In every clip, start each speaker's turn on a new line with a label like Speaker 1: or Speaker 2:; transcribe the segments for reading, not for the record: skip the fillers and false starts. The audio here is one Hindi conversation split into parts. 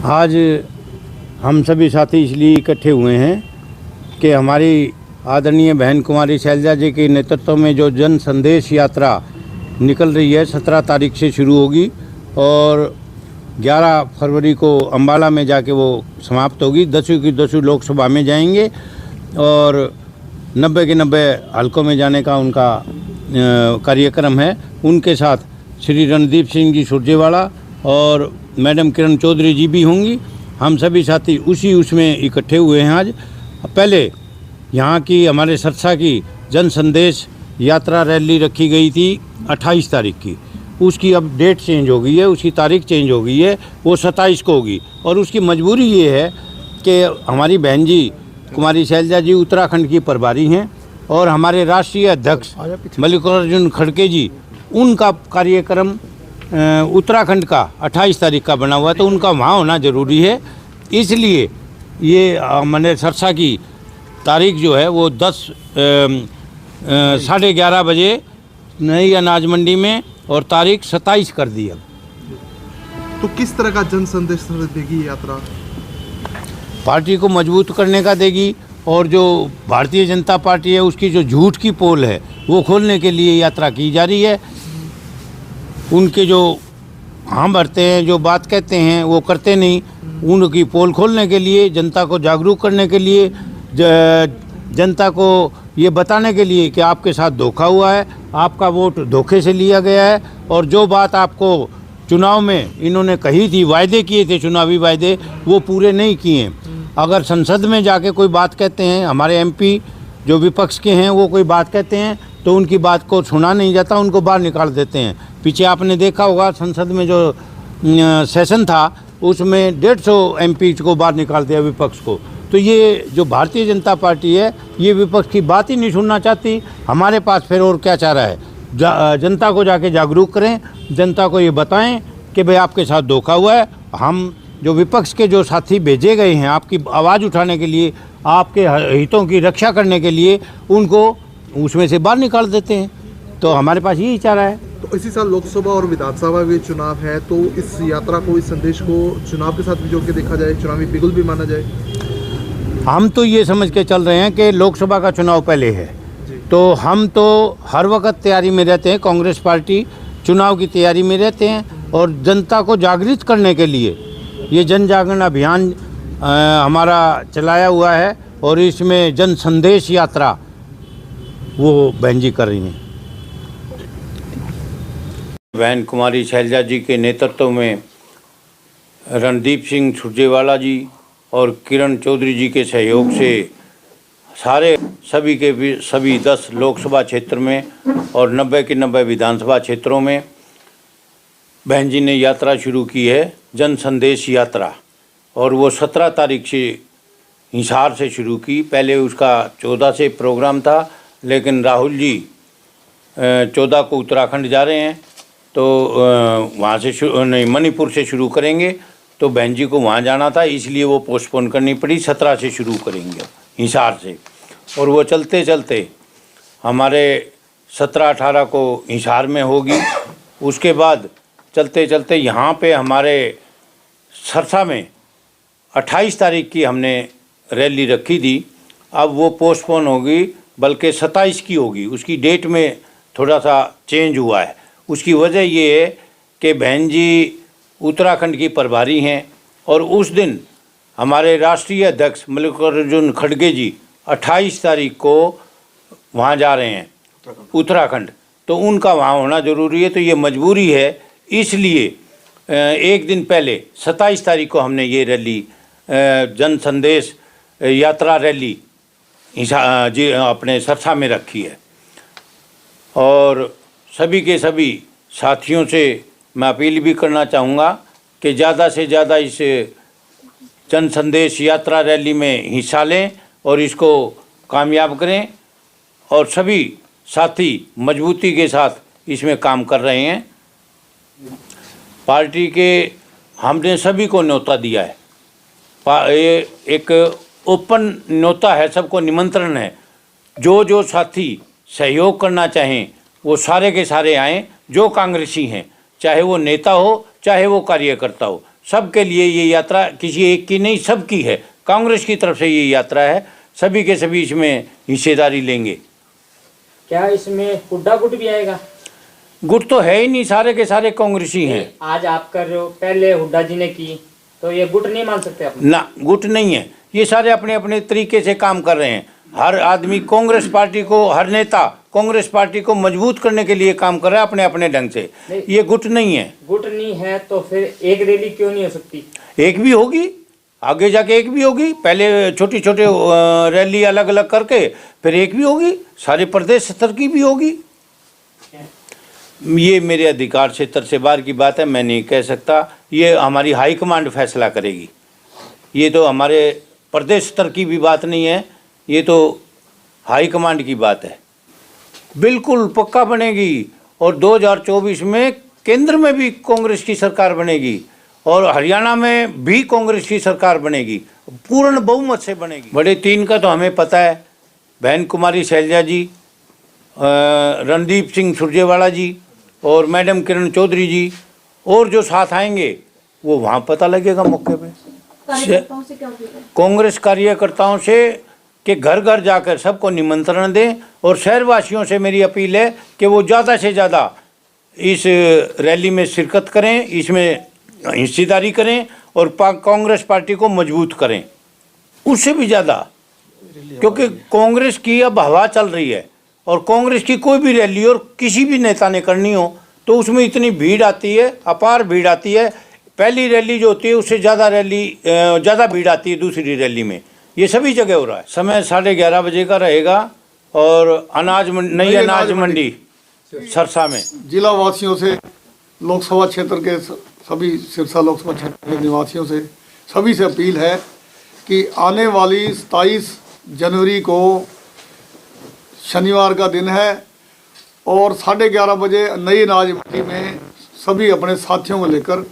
Speaker 1: आज हम सभी साथी इसलिए इकट्ठे हुए हैं कि हमारी आदरणीय बहन कुमारी शैलजा जी के नेतृत्व में जो जन संदेश यात्रा निकल रही है 17 तारीख से शुरू होगी और 11 फरवरी को अम्बाला में जाके वो समाप्त होगी। 10वीं की 10वीं लोकसभा में जाएंगे और 90 के 90 हलकों में जाने का उनका कार्यक्रम है। उनके साथ श्री रणदीप सिंह जी सुरजेवाला और मैडम किरण चौधरी जी भी होंगी। हम सभी साथी उसमें इकट्ठे हुए हैं। आज पहले यहाँ की हमारे सरसा की जन संदेश यात्रा रैली रखी गई थी 28 तारीख की, उसकी अब डेट चेंज हो गई है, उसकी तारीख चेंज हो गई है, वो 27 को होगी। और उसकी मजबूरी ये है कि हमारी बहन जी कुमारी शैलजा जी उत्तराखंड की प्रभारी हैं और हमारे राष्ट्रीय अध्यक्ष मल्लिकार्जुन खड़गे जी, उनका कार्यक्रम उत्तराखंड का 28 तारीख का बना हुआ है, तो उनका वहाँ होना ज़रूरी है। इसलिए ये मैंने सरसा की तारीख जो है वो 11:30 बजे नई अनाज मंडी में और तारीख 27 कर दी है।
Speaker 2: तो किस तरह का जन संदेश देगी यात्रा?
Speaker 1: पार्टी को मजबूत करने का देगी और जो भारतीय जनता पार्टी है उसकी जो झूठ की पोल है वो खोलने के लिए यात्रा की जा रही है। उनके जो हाँ भरते हैं, जो बात कहते हैं वो करते नहीं, उनकी पोल खोलने के लिए, जनता को जागरूक करने के लिए, जनता को ये बताने के लिए कि आपके साथ धोखा हुआ है, आपका वोट धोखे से लिया गया है और जो बात आपको चुनाव में इन्होंने कही थी, वायदे किए थे, चुनावी वायदे, वो पूरे नहीं किए। अगर संसद में जाके कोई बात कहते हैं, हमारे एमपी जो विपक्ष के हैं वो कोई बात कहते हैं तो उनकी बात को सुना नहीं जाता, उनको बाहर निकाल देते हैं। पीछे आपने देखा होगा संसद में जो सेशन था उसमें 150 एमपी को बाहर निकाल दिया विपक्ष को। तो ये जो भारतीय जनता पार्टी है ये विपक्ष की बात ही नहीं सुनना चाहती। हमारे पास फिर और क्या चाह रहा है, जनता को जाके जागरूक करें, जनता को ये बताएं कि भाई आपके साथ धोखा हुआ है। हम जो विपक्ष के जो साथी भेजे गए हैं आपकी आवाज़ उठाने के लिए, आपके हितों की रक्षा करने के लिए, उनको उसमें से बाहर निकाल देते हैं। तो हमारे पास यही चाह रहा है।
Speaker 2: तो इसी साल लोकसभा और विधानसभा के चुनाव है, तो इस यात्रा को, इस संदेश को चुनाव के साथ भी जोड़ के देखा जाए, चुनावी बिगुल भी माना जाए।
Speaker 1: हम तो ये समझ के चल रहे हैं कि लोकसभा का चुनाव पहले है, तो हम तो हर वक्त तैयारी में रहते हैं। कांग्रेस पार्टी चुनाव की तैयारी में रहते हैं और जनता को जागृत करने के लिए ये जन जागरण अभियान हमारा चलाया हुआ है और इसमें जन संदेश यात्रा वो बहन जी कर रही हैं। बहन कुमारी शैलजा जी के नेतृत्व में रणदीप सिंह सुरजेवाला जी और किरण चौधरी जी के सहयोग से सभी 10 लोकसभा क्षेत्र में और 90 के 90 विधानसभा क्षेत्रों में बहन जी ने यात्रा शुरू की है, जन संदेश यात्रा। और वो 17 तारीख से हिसार से शुरू की। पहले उसका 14 से प्रोग्राम था, लेकिन राहुल जी 14 को उत्तराखंड जा रहे हैं तो वहाँ से नहीं, मणिपुर से शुरू करेंगे। तो बहन जी को वहाँ जाना था, इसलिए वो पोस्टपोन करनी पड़ी। 17 से शुरू करेंगे हिसार से, और वो चलते चलते हमारे 17-18 को हिसार में होगी। उसके बाद चलते चलते यहाँ पे हमारे सरसा में 28 तारीख की हमने रैली रखी थी, अब वो पोस्टपोन होगी, बल्कि 27 की होगी। उसकी डेट में थोड़ा सा चेंज हुआ है। उसकी वजह ये है कि बहन जी उत्तराखंड की प्रभारी हैं और उस दिन हमारे राष्ट्रीय अध्यक्ष मल्लिकार्जुन खड़गे जी 28 तारीख को वहाँ जा रहे हैं उत्तराखंड, तो उनका वहाँ होना ज़रूरी है। तो ये मजबूरी है, इसलिए एक दिन पहले 27 तारीख को हमने ये रैली, जन संदेश यात्रा रैली जी अपने सरसा में रखी है। और सभी के सभी साथियों से मैं अपील भी करना चाहूँगा कि ज़्यादा से ज़्यादा इस जन संदेश यात्रा रैली में हिस्सा लें और इसको कामयाब करें। और सभी साथी मजबूती के साथ इसमें काम कर रहे हैं। पार्टी के हमने सभी को न्योता दिया है, ये एक ओपन न्योता है, सबको निमंत्रण है। जो साथी सहयोग करना चाहें वो सारे के सारे आएँ, जो कांग्रेसी हैं, चाहे वो नेता हो चाहे वो कार्यकर्ता हो, सबके लिए ये यात्रा किसी एक की नहीं, सबकी है। कांग्रेस की तरफ से ये यात्रा है, सभी के सभी इसमें हिस्सेदारी लेंगे।
Speaker 3: क्या इसमें हुड्डा गुट भी आएगा?
Speaker 1: गुट तो है ही नहीं, सारे के सारे कांग्रेसी हैं।
Speaker 3: आज आप कर रहे हो, पहले हुड्डा जी ने की, तो ये गुट नहीं मान सकते आप?
Speaker 1: ना, गुट नहीं है, ये सारे अपने अपने तरीके से काम कर रहे हैं। हर आदमी कांग्रेस पार्टी को, हर नेता कांग्रेस पार्टी को मजबूत करने के लिए काम कर रहा है अपने अपने ढंग से। ये गुट नहीं है।
Speaker 3: गुट नहीं है तो फिर एक रैली क्यों नहीं हो सकती?
Speaker 1: एक भी होगी, आगे जाके एक भी होगी। पहले छोटी छोटे रैली अलग अलग करके फिर एक भी होगी, सारे प्रदेश स्तर की भी होगी। ये मेरे अधिकार क्षेत्र से बाहर की बात है, मैं नहीं कह सकता। ये हमारी हाईकमांड फैसला करेगी। ये तो हमारे प्रदेश स्तर की भी बात नहीं है, ये तो हाईकमांड की बात है। बिल्कुल पक्का बनेगी, और 2024 में केंद्र में भी कांग्रेस की सरकार बनेगी और हरियाणा में भी कांग्रेस की सरकार बनेगी, पूर्ण बहुमत से बनेगी। बड़े तीन का तो हमें पता है, बहन कुमारी शैलजा जी, रणदीप सिंह सुरजेवाला जी और मैडम किरण चौधरी जी, और जो साथ आएंगे वो वहाँ पता लगेगा मौके पे। कांग्रेस कार्यकर्ताओं से कि घर घर जाकर सबको निमंत्रण दें, और शहरवासियों से मेरी अपील है कि वो ज़्यादा से ज़्यादा इस रैली में शिरकत करें, इसमें हिस्सेदारी करें और कांग्रेस पार्टी को मजबूत करें। उससे भी ज़्यादा, क्योंकि कांग्रेस की अब हवा चल रही है, और कांग्रेस की कोई भी रैली और किसी भी नेता ने करनी हो तो उसमें इतनी भीड़ आती है, अपार भीड़ आती है। पहली रैली जो होती है उससे ज़्यादा भीड़ आती है दूसरी रैली में। ये सभी जगह हो रहा है। समय 11:30 बजे का रहेगा, और नई अनाज मंडी सरसा में
Speaker 4: जिला वासियों से, लोकसभा क्षेत्र के सभी सिरसा लोकसभा क्षेत्र के निवासियों से, सभी से अपील है कि आने वाली 27 जनवरी को शनिवार का दिन है, और 11:30 बजे नई अनाज मंडी में सभी अपने साथियों को लेकर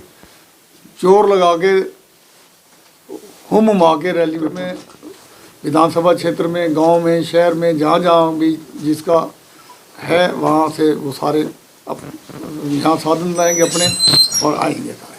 Speaker 4: जोर लगा के, हुम हुमा के रैली में विधानसभा क्षेत्र में, गांव में, शहर में, जहाँ जहाँ भी जिसका है वहाँ से वो सारे यहाँ साधन लाएंगे अपने और आएंगे सारे।